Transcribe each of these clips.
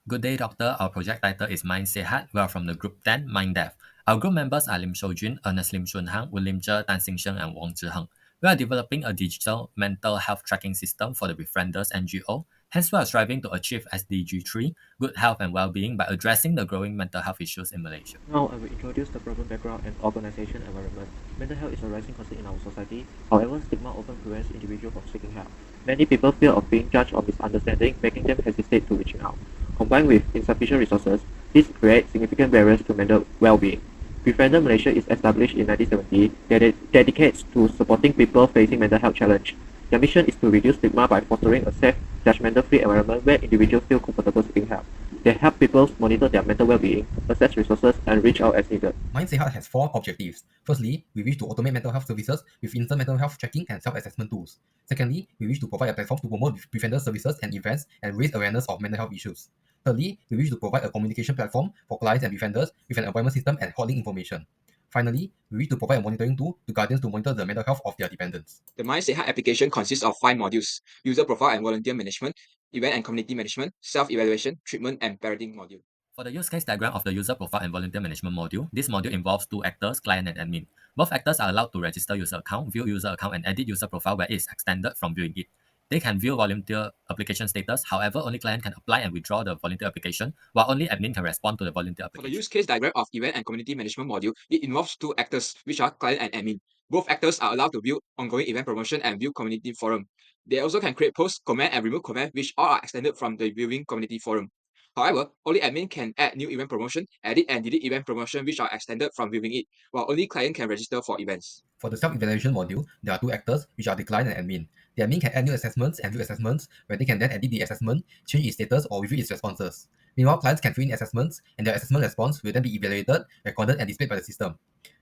Good day, Doctor. Our project title is Mind Sehat. We are from the Group 10, Mind Deaf. Our group members are ZHUIN, ERNEST William Tan and WONG. We are developing a digital mental health tracking system for the befrienders NGO. Hence, we are striving to achieve SDG 3, good health and well-being, by addressing the growing mental health issues in Malaysia. Now I will introduce the problem background and organization environment. Mental health is a rising concern in our society. However, stigma often prevents individuals from seeking help. Many people fear of being judged or misunderstanding, making them hesitate to reaching out. Combined with insufficient resources, this creates significant barriers to mental well-being. Befriender Malaysia is established in 1970 that it dedicates to supporting people facing mental health challenge. Their mission is to reduce stigma by fostering a safe, judgmental-free environment where individuals feel comfortable seeking help. They help people monitor their mental well-being, assess resources, and reach out as needed. Mind Sehat has 4 objectives. Firstly, we wish to automate mental health services with instant mental health tracking and self-assessment tools. Secondly, we wish to provide a platform to promote befriender services and events and raise awareness of mental health issues. Thirdly, we wish to provide a communication platform for clients and befrienders with an appointment system and hotline information. Finally, we wish to provide a monitoring tool to guardians to monitor the mental health of their dependents. The Mind Sehat application consists of 5 modules: user profile and volunteer management, event and community management, self-evaluation, treatment, and parenting module. For the use case diagram of the user profile and volunteer management module, this module involves 2 actors, client and admin. Both actors are allowed to register user account, view user account, and edit user profile where it is extended from viewing it. They can view volunteer application status. However, only client can apply and withdraw the volunteer application, while only admin can respond to the volunteer For the application. use case diagram of event and community management module, it involves 2 actors, which are client and admin. Both actors are allowed to view ongoing event promotion and view community forum. They also can create post, comment, and remove comment, which all are extended from the viewing community forum. However, only admin can add new event promotion, edit and delete event promotion, which are extended from viewing it, while only client can register for events. For the self-evaluation module, there are 2 actors, which are the client and admin. The admin can add new assessments and view assessments, where they can then edit the assessment, change its status, or review its responses. Meanwhile, clients can fill in assessments, and their assessment response will then be evaluated, recorded, and displayed by the system.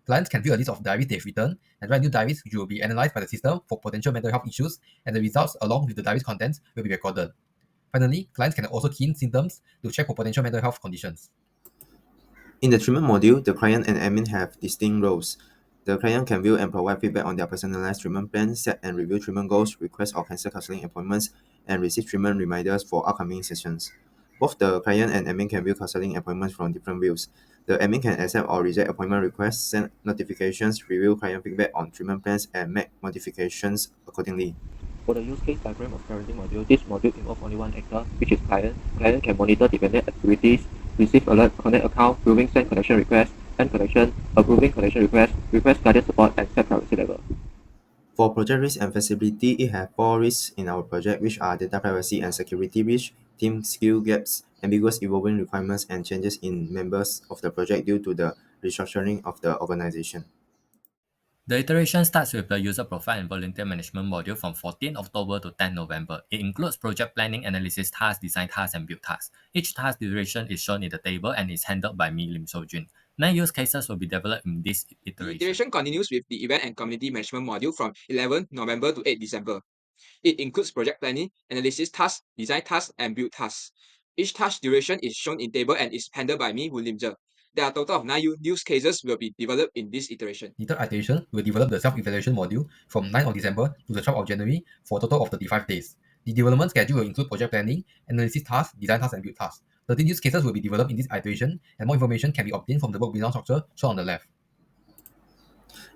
Clients can view a list of diaries they've written and write new diaries which will be analyzed by the system for potential mental health issues, and the results along with the diary's contents will be recorded. Finally, clients can also key in symptoms to check for potential mental health conditions. In the treatment module, the client and admin have distinct roles. The client can view and provide feedback on their personalized treatment plan, set and review treatment goals, request or cancel counseling appointments, and receive treatment reminders for upcoming sessions. Both the client and admin can view counseling appointments from different views. The admin can accept or reject appointment requests, send notifications, review client feedback on treatment plans, and make modifications accordingly. For the use case diagram of parenting module, this module involves only 1 actor, which is client. Client can monitor dependent activities, receive alert, connect account, viewing send connection request, end connection, approving connection request, request guardian support, and set privacy level. For project risk and feasibility, it has 4 risks in our project, which are data privacy and security risk, team skill gaps, ambiguous evolving requirements, and changes in members of the project due to the restructuring of the organization. The iteration starts with the user profile and volunteer management module from 14 October to 10 November. It includes project planning, analysis tasks, design tasks, and build tasks. Each task duration is shown in the table and is handled by me, Lim Sojun. 9 use cases will be developed in this The iteration. iteration continues with the event and community management module from 11 November to 8 December. It includes project planning, analysis tasks, design tasks, and build tasks. Each task duration is shown in table and is handled by me, Lim. There are a total of 9 use cases will be developed in this iteration. The third iteration will develop the self-evaluation module from 9th of December to the 12th of January for a total of 35 days. The development schedule will include project planning, analysis tasks, design tasks, and build tasks. 13 use cases will be developed in this iteration, and more information can be obtained from the work breakdown structure shown on the left.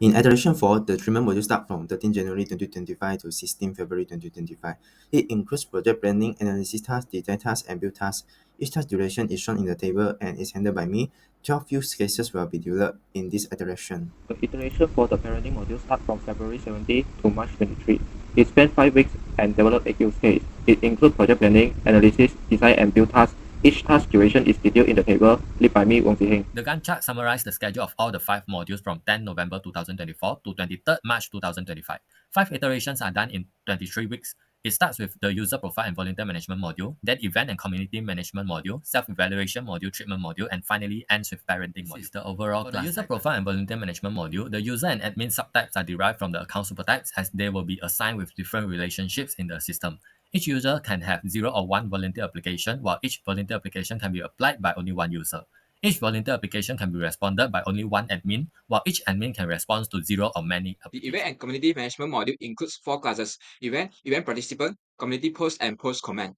In iteration 4, the treatment module starts from 13 January 2025 to 16 February 2025. It includes project planning, analysis tasks, design tasks, and build tasks. Each task duration is shown in the table and is handled by me. 12 use cases will be developed in this iteration. The iteration for the parenting module starts from February 17 to March 23. It spans 5 weeks and develops 8 use cases. It includes project planning, analysis, design, and build tasks. Each task duration is detailed in the table, led by me, HENG. The Gantt chart summarizes the schedule of all the 5 modules from 10 November 2024 to 23rd March 2025. 5 iterations are done in 23 weeks. It starts with the user profile and volunteer management module, then event and community management module, self-evaluation module, treatment module, and finally ends with parenting module. This is the overall class. For the user profile and volunteer management module, the user and admin subtypes are derived from the account supertypes, as they will be assigned with different relationships in the system. Each user can have 0 or 1 volunteer application, while each volunteer application can be applied by only 1 user. Each volunteer application can be responded by only 1 admin, while each admin can respond to 0 or many The applications. event and community management module includes 4 classes: event participant, community post and post comment.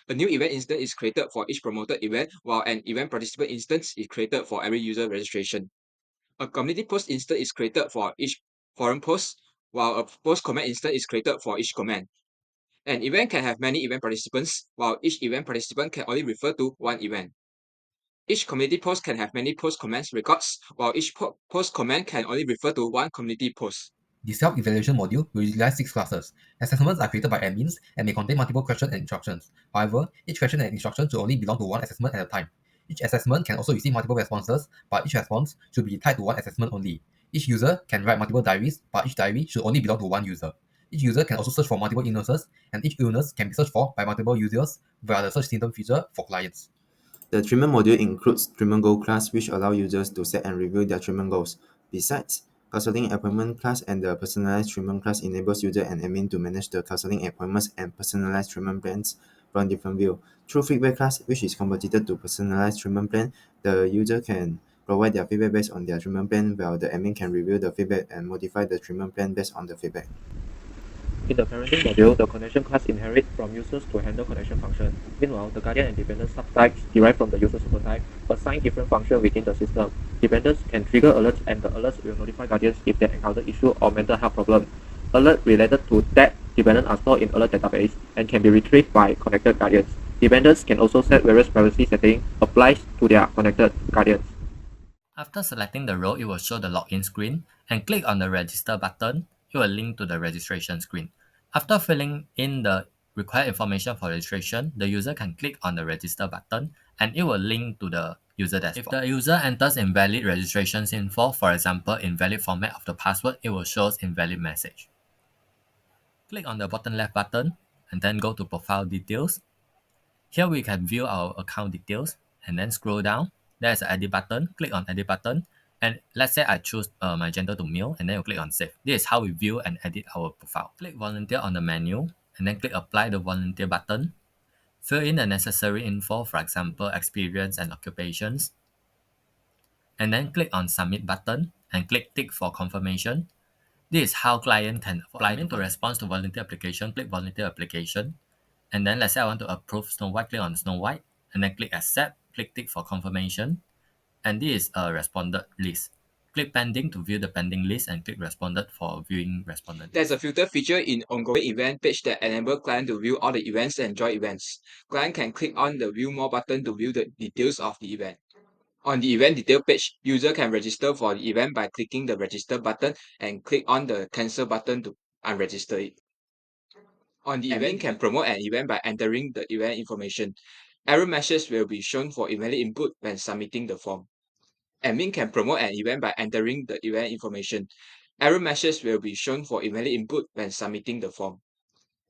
A new event instance is created for each promoted event, while an event participant instance is created for every user registration. A community post instance is created for each forum post, while a post comment instance is created for each comment. An event can have many event participants, while each event participant can only refer to one event. Each community post can have many post comments records, while each post comment can only refer to one community post. The self-evaluation module will utilize 6 classes. Assessments are created by admins and may contain multiple questions and instructions. However, each question and instruction should only belong to one assessment at a time. Each assessment can also receive multiple responses, but each response should be tied to one assessment only. Each user can write multiple diaries, but each diary should only belong to one user. Each user can also search for multiple illnesses, and each illness can be searched for by multiple users via the search symptom feature for clients. The treatment module includes treatment goal class, which allow users to set and review their treatment goals. Besides, counseling appointment class and the personalized treatment class enables user and admin to manage the counseling appointments and personalized treatment plans from different view. Through feedback class, which is converted to personalized treatment plan, the user can provide their feedback based on their treatment plan, while the admin can review the feedback and modify the treatment plan based on the feedback. In the parenting module, the connection class inherits from users to handle connection function. Meanwhile, the guardian and dependent subtypes derived from the user supertype assign different functions within the system. Dependents can trigger alerts, and the alerts will notify guardians if they encounter issue or mental health problem. Alerts related to that dependent are stored in alert database and can be retrieved by connected guardians. Dependents can also set various privacy settings applies to their connected guardians. After selecting the role, it will show the login screen, and click on the register button. It will link to the registration screen. After filling in the required information for registration, the user can click on the register button, and it will link to the user dashboard. If the user enters invalid registration info, for example, invalid format of the password, it will show invalid message. Click on the bottom left button, and then go to profile details. Here we can view our account details, and then scroll down. There's an edit button. Click on edit button, and let's say I choose my gender to male, and then you click on save. This is how we view and edit our profile. Click volunteer on the menu, and then click apply the volunteer button. Fill in the necessary info, for example, experience and occupations. And then click on submit button, and click tick for confirmation. This is how client can apply to respond to volunteer application. Click volunteer application. And then let's say I want to approve Snow White, click on Snow White, and then click accept, click tick for confirmation. And this is a responded list. Click pending to view the pending list, and click responded for viewing responded. There's a filter feature in ongoing event page that enables client to view all the events and join events. Client can click on the view more button to view the details of the event. On the event detail page, user can register for the event by clicking the register button and click on the cancel button to unregister it. On the event can promote an event by entering the event information. Error messages will be shown for invalid input when submitting the form. Admin can promote an event by entering the event information. Error messages will be shown for invalid input when submitting the form.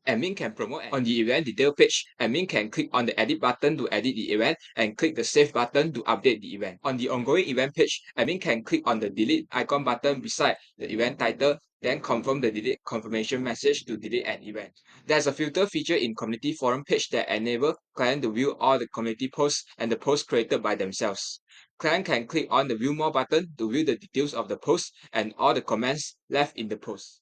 Admin can promote on the event detail page. Admin can click on the edit button to edit the event and click the save button to update the event. On the ongoing event page, admin can click on the delete icon button beside the event title, then confirm the delete confirmation message to delete an event. There's a filter feature in community forum page that enable client to view all the community posts and the posts created by themselves. Client can click on the view more button to view the details of the post and all the comments left in the post.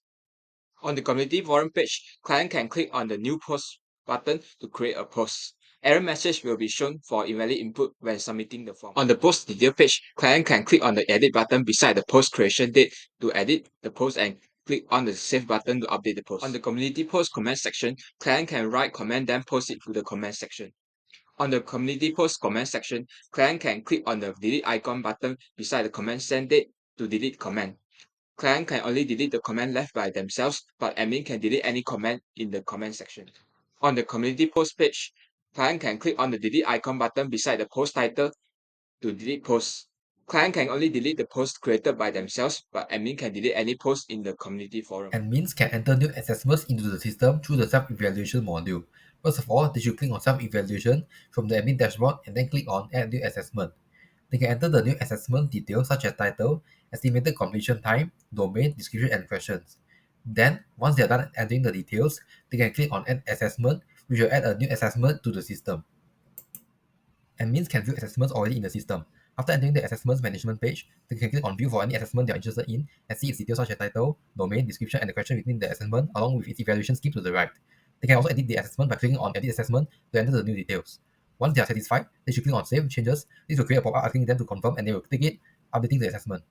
On the community forum page, client can click on the new post button to create a post. Error message will be shown for invalid input when submitting the form. On the post detail page, client can click on the edit button beside the post creation date to edit the post and click on the save button to update the post. On the community post comment section, client can write comment then post it to the comment section. On the community post comment section, client can click on the delete icon button beside the comment send date to delete comment. Client can only delete the comment left by themselves, but admin can delete any comment in the comment section. On the community post page, client can click on the delete icon button beside the post title to delete posts. Client can only delete the post created by themselves, but admin can delete any post in the community forum. Admins can enter new assessments into the system through the self-evaluation module. First of all, they should click on self-evaluation from the admin dashboard and then click on add new assessment. They can enter the new assessment details such as title, estimated completion time, domain, description, and questions. Then, once they are done entering the details, they can click on add assessment, which will add a new assessment to the system. Admins can view assessments already in the system. After entering the assessments management page, they can click on view for any assessment they are interested in and see its details such as title, domain, description, and the question within the assessment along with its evaluation scheme to the right. They can also edit the assessment by clicking on Edit Assessment to enter the new details. Once they are satisfied, they should click on Save Changes. This will create a pop-up asking them to confirm, and they will click it, updating the assessment.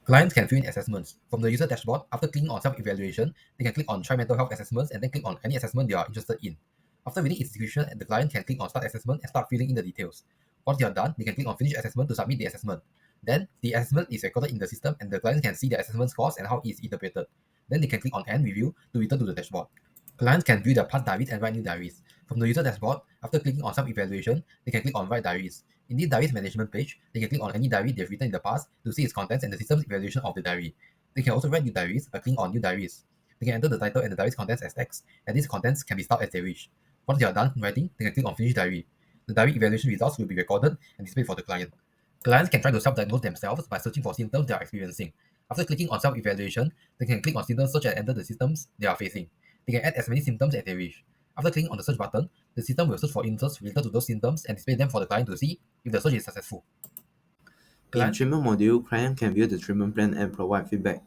Clients can fill in assessments. From the user dashboard, after clicking on self-evaluation, they can click on Try Mental Health Assessments and then click on any assessment they are interested in. After reading its description, the client can click on Start Assessment and start filling in the details. Once they are done, they can click on Finish Assessment to submit the assessment. Then, the assessment is recorded in the system and the client can see the assessment scores and how it is interpreted. Then they can click on End Review to return to the dashboard. Clients can view their past diaries and write new diaries. From the user dashboard, after clicking on self-evaluation, they can click on Write Diaries. In the diaries management page, they can click on any diary they've written in the past to see its contents and the system's evaluation of the diary. They can also write new diaries by clicking on New Diaries. They can enter the title and the diary's contents as text, and these contents can be styled as they wish. Once they are done writing, they can click on Finish Diary. The diary evaluation results will be recorded and displayed for the client. Clients can try to self-diagnose themselves by searching for symptoms they are experiencing. After clicking on self-evaluation, they can click on Symptom Search and enter the symptoms they are facing. They can add as many symptoms as they wish. After clicking on the search button, the system will search for answers related to those symptoms and display them for the client to see if the search is successful. In treatment module, client can view the treatment plan and provide feedback.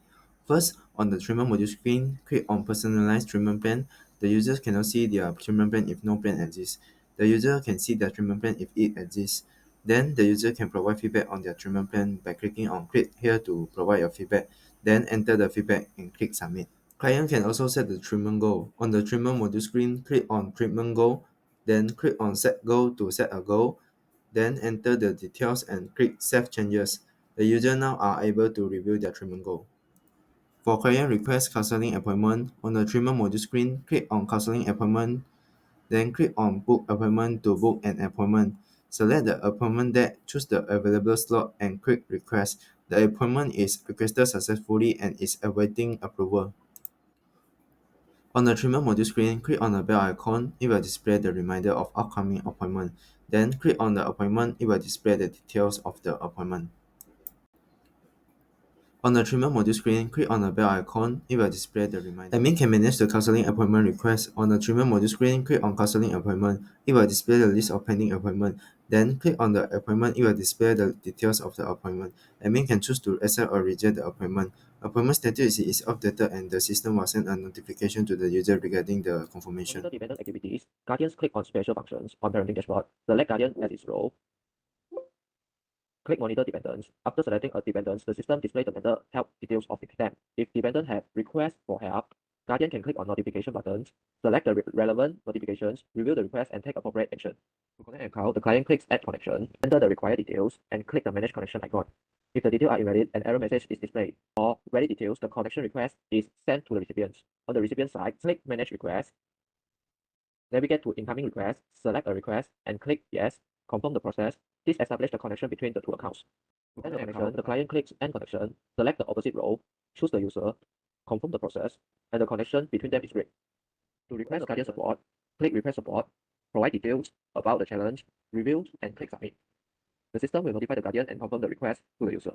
First, on the treatment module screen, click on Personalized Treatment Plan. The users cannot see their treatment plan if no plan exists. The user can see their treatment plan if it exists. Then, the user can provide feedback on their treatment plan by clicking on Click here to provide your feedback. Then, enter the feedback and click Submit. Client can also set the treatment goal. On the treatment module screen, click on Treatment Goal. Then, click on Set Goal to set a goal. Then enter the details and click Save Changes. The user now are able to review their treatment goal. For client request counseling appointment, on the treatment module screen, click on Counseling Appointment, then click on Book Appointment to book an appointment. Select the appointment date, choose the available slot, and click Request. The appointment is requested successfully and is awaiting approval. On the treatment module screen, click on the bell icon. It will display the reminder of upcoming appointment. Then click on the appointment. It will display the details of the appointment. On the treatment module screen, click on the bell icon. It will display the reminder. Admin can manage the counseling appointment request. On the treatment module screen, click on Counseling Appointment. It will display the list of pending appointments. Then click on the appointment. It will display the details of the appointment. Admin can choose to accept or reject the appointment. Appointment status is updated and the system will send a notification to the user regarding the confirmation. Monitor dependent activities. Guardians click on Special Functions on Parenting Dashboard. Select Guardian as its role. Click Monitor Dependents. After selecting a dependence, the system displays the mental health details of the them. If dependent have requests for help, Guardian can click on Notification buttons, select the relevant notifications, review the request, and take appropriate action. To connect an account, the client clicks Add Connection, enter the required details, and click the Manage Connection icon. If the details are invalid, an error message is displayed. For valid details, the connection request is sent to the recipient. On the recipient side, click Manage Request, navigate to Incoming Request, select a request, and click Yes. Confirm the process. This establishes the connection between the two accounts. To end the connection, the client clicks End Connection, select the opposite role, choose the user, confirm the process, and the connection between them is break. To request Guardian support, click Request Support, provide details about the challenge, review, and click Submit. The system will notify the Guardian and confirm the request to the user.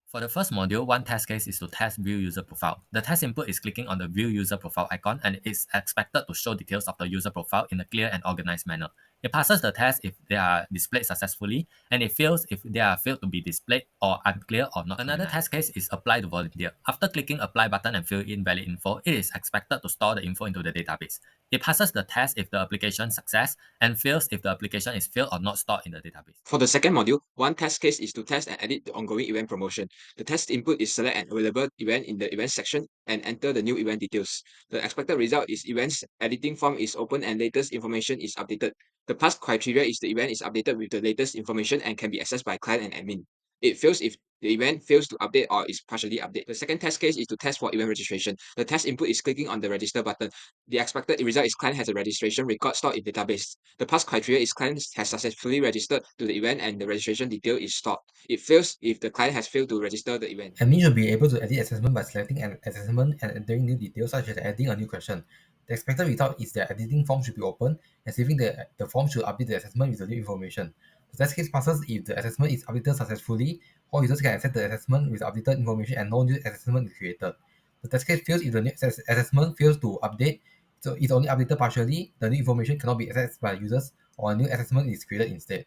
For the first module, one test case is to test View User Profile. The test input is clicking on the View User Profile icon and it's expected to show details of the user profile in a clear and organized manner. It passes the test if they are displayed successfully, and it fails if they are failed to be displayed or unclear or not. Another test case is Apply to Volunteer. After clicking Apply button and fill in valid info, it is expected to store the info into the database. It passes the test if the application success and fails if the application is failed or not stored in the database. For the second module, one test case is to test and edit the ongoing event promotion. The test input is select an available event in the event section and enter the new event details. The expected result is events editing form is open and latest information is updated. The pass criteria is the event is updated with the latest information and can be accessed by client and admin. It fails if the event fails to update or is partially updated. The second test case is to test for event registration. The test input is clicking on the register button. The expected result is client has a registration record stored in database. The pass criteria is client has successfully registered to the event and the registration detail is stored. It fails if the client has failed to register the event. Admin should be able to edit assessment by selecting an assessment and entering new details such as adding a new question. The expected result is that editing form should be open and saving the form should update the assessment with the new information. The test case passes if the assessment is updated successfully, all users can access the assessment with updated information and no new assessment is created. The test case fails if the new assessment fails to update, so it's only updated partially, the new information cannot be accessed by users, or a new assessment is created instead.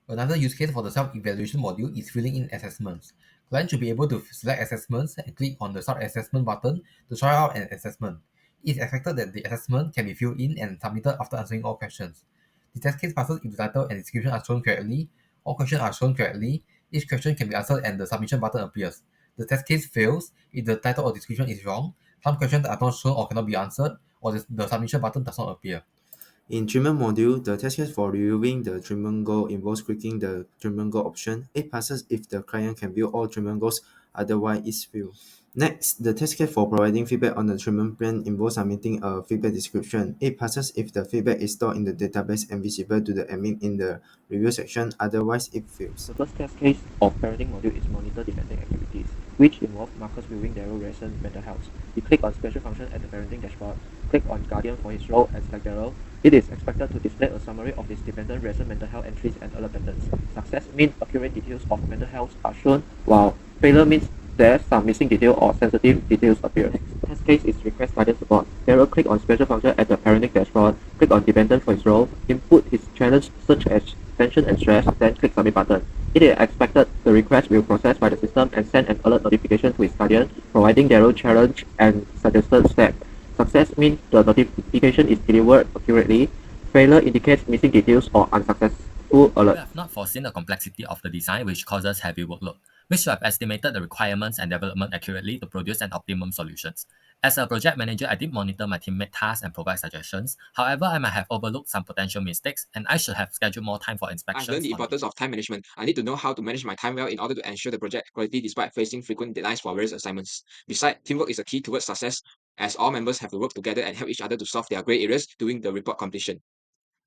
Another use case for the self-evaluation module is filling in assessments. Clients should be able to select assessments and click on the Start Assessment button to try out an assessment. It is expected that the assessment can be filled in and submitted after answering all questions. The test case passes if the title and description are shown correctly, all questions are shown correctly, each question can be answered and the submission button appears. The test case fails if the title or description is wrong, some questions are not shown or cannot be answered, or the submission button does not appear. In treatment module, the test case for reviewing the treatment goal involves clicking the treatment goal option. It passes if the client can view all treatment goals, otherwise it's failed. Next, the test case for providing feedback on the treatment plan involves submitting a feedback description. It passes if the feedback is stored in the database and visible to the admin in the review section, otherwise it fails. The first test case of parenting module is monitor dependent activities, which involve Marcus viewing Daryl Rayson mental health. We click on special function at the parenting dashboard, click on guardian for his role and select Daryl. It is expected to display a summary of his dependent Rayson mental health entries and alert patterns. Success means accurate details of mental health are shown, while failure means there some missing detail or sensitive details appear. Test case is request guidance support. Daryl click on special function at the parenting dashboard, click on dependent for his role, input his challenge such as tension and stress, then click submit button. It is expected the request will process by the system and send an alert notification to his guardian, providing Daryl challenge and suggested step. Success means the notification is delivered accurately. Failure indicates missing details or unsuccessful alert. We have not foreseen the complexity of the design which causes heavy workload. We should have estimated the requirements and development accurately to produce an optimum solutions. As a project manager, I did monitor my teammate tasks and provide suggestions. However, I might have overlooked some potential mistakes, and I should have scheduled more time for inspections. I've learned the importance of time management. I need to know how to manage my time well in order to ensure the project quality despite facing frequent deadlines for various assignments. Besides, teamwork is a key towards success, as all members have to work together and help each other to solve their grey areas during the report completion.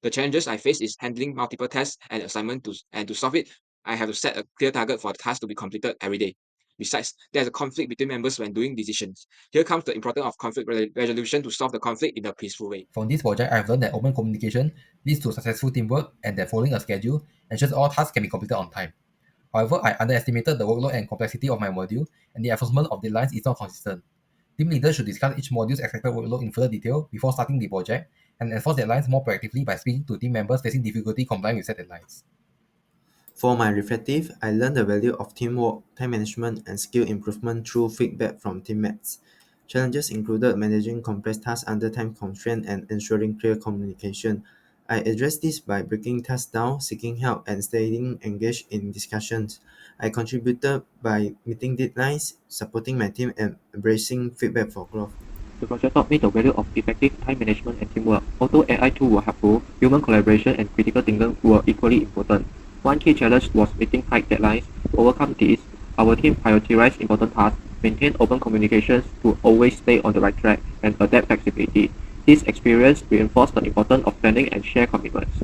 The challenges I face is handling multiple tests and assignments, and to solve it, I have to set a clear target for the task to be completed every day. Besides, there's a conflict between members when doing decisions. Here comes the importance of conflict resolution to solve the conflict in a peaceful way. From this project, I have learned that open communication leads to successful teamwork and that following a schedule ensures all tasks can be completed on time. However, I underestimated the workload and complexity of my module, and the enforcement of deadlines is not consistent. Team leaders should discuss each module's expected workload in further detail before starting the project, and enforce deadlines more proactively by speaking to team members facing difficulty complying with set deadlines. For my reflective, I learned the value of teamwork, time management, and skill improvement through feedback from teammates. Challenges included managing complex tasks under time constraint and ensuring clear communication. I addressed this by breaking tasks down, seeking help, and staying engaged in discussions. I contributed by meeting deadlines, supporting my team, and embracing feedback for growth. The project taught me the value of effective time management and teamwork. Although AI tools were helpful, human collaboration and critical thinking were equally important. One key challenge was meeting tight deadlines. To overcome this, our team prioritized important tasks, maintained open communications to always stay on the right track, and adapt flexibility. This experience reinforced the importance of planning and shared commitments.